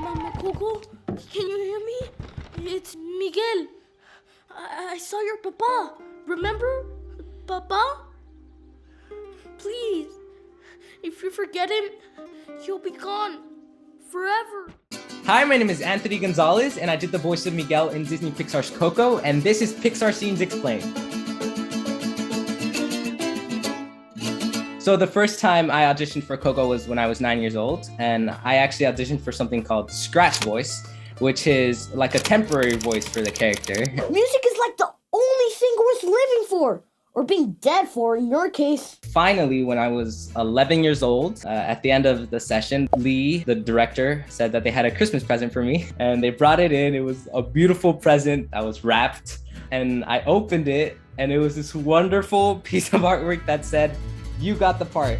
Mama Coco, can you hear me? It's Miguel. I saw your papa. Remember? Papa? Please, if you forget him, he'll be gone forever. Hi, my name is Anthony Gonzalez, and I did the voice of Miguel in Disney Pixar's Coco, and this is Pixar Scenes Explained. So the first time I auditioned for Coco was when I was 9 years old, and I actually auditioned for something called Scratch Voice, which is like a temporary voice for the character. Music is like the only thing worth living for, or being dead for in your case. Finally, when I was 11 years old, at the end of the session, Lee, the director, said that they had a Christmas present for me, and they brought it in. It was a beautiful present that was wrapped, and I opened it, and it was this wonderful piece of artwork that said, "You got the part."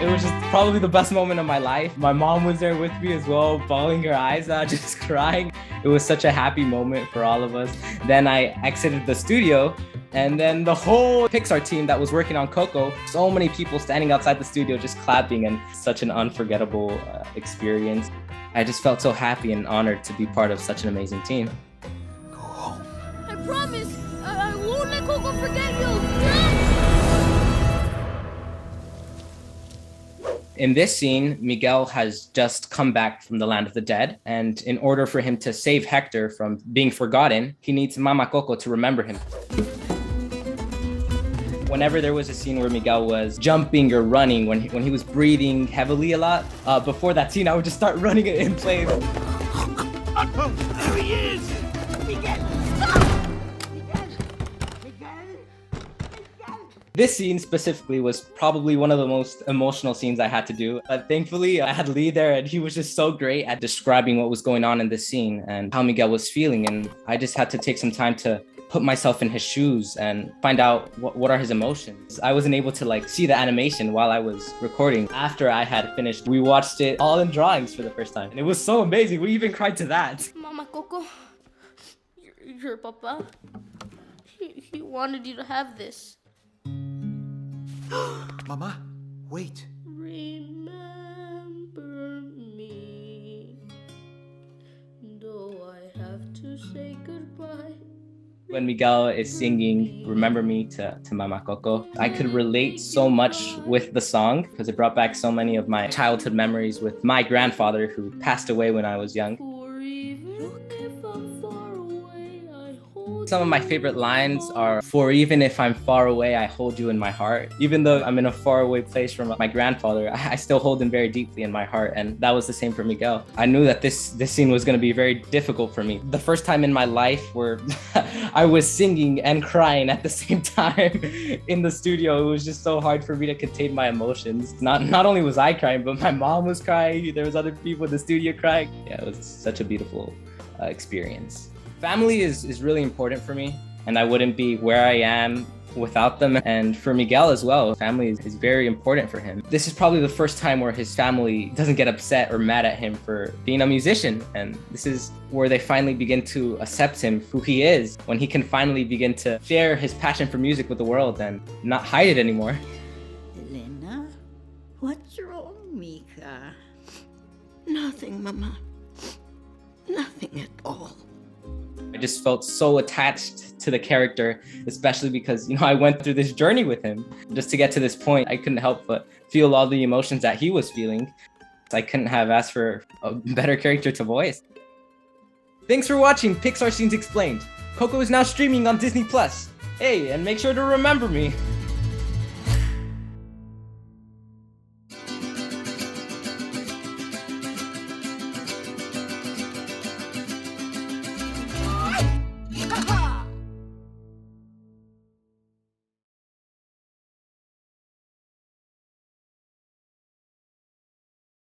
It was just probably the best moment of my life. My mom was there with me as well, bawling her eyes out, just crying. It was such a happy moment for all of us. Then I exited the studio, and then the whole Pixar team that was working on Coco, so many people standing outside the studio just clapping, and such an unforgettable experience. I just felt so happy and honored to be part of such an amazing team. Go home. I promise, I won't let Coco forget you. In this scene, Miguel has just come back from the land of the dead, and in order for him to save Hector from being forgotten, he needs Mama Coco to remember him. Whenever there was a scene where Miguel was jumping or running, when he was breathing heavily a lot, before that scene, I would just start running it in place. There he is! Miguel, stop! This scene specifically was probably one of the most emotional scenes I had to do. Thankfully, I had Lee there, and he was just so great at describing what was going on in this scene and how Miguel was feeling. And I just had to take some time to put myself in his shoes and find out what are his emotions. I wasn't able to see the animation while I was recording. After I had finished, we watched it all in drawings for the first time. And it was so amazing. We even cried to that. Mama Coco, your papa, he wanted you to have this. Mama, wait. Remember me, though I have to say goodbye. When Miguel is singing Remember Me to Mama Coco, I could relate so much with the song because it brought back so many of my childhood memories with my grandfather who passed away when I was young. Some of my favorite lines are, "For even if I'm far away, I hold you in my heart." Even though I'm in a faraway place from my grandfather, I still hold him very deeply in my heart. And that was the same for Miguel. I knew that this scene was going to be very difficult for me. The first time in my life where I was singing and crying at the same time in the studio, it was just so hard for me to contain my emotions. Not only was I crying, but my mom was crying. There was other people in the studio crying. Yeah, it was such a beautiful experience. Family is really important for me, and I wouldn't be where I am without them. And for Miguel as well, family is very important for him. This is probably the first time where his family doesn't get upset or mad at him for being a musician. And this is where they finally begin to accept him, who he is, when he can finally begin to share his passion for music with the world and not hide it anymore. Elena, what's wrong, Mika? Nothing, Mama. Nothing at all. I just felt so attached to the character, especially because, I went through this journey with him. Just to get to this point, I couldn't help but feel all the emotions that he was feeling. I couldn't have asked for a better character to voice. Thanks for watching Pixar Scenes Explained. Coco is now streaming on Disney+. Hey, and make sure to remember me.